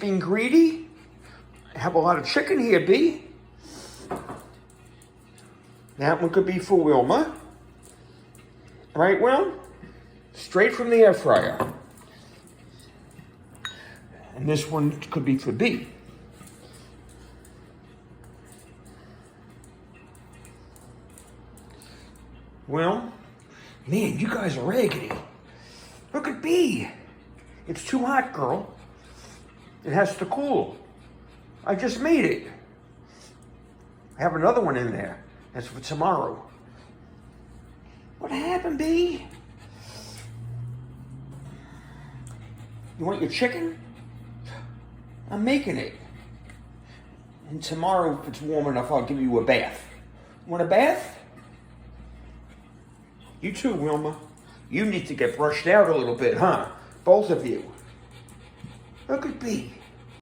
being greedy? I have a lot of chicken here, B. That one could be for Wilma. Right, Will? Straight from the air fryer. And this one could be for B. Well, man, you guys are raggedy. Look at B. It's too hot, girl. It has to cool. I just made it. I have another one in there. That's for tomorrow. What happened, B? You want your chicken? I'm making it. And tomorrow, if it's warm enough, I'll give you a bath. Want a bath? You too, Wilma. You need to get brushed out a little bit, huh? Both of you. Look at B.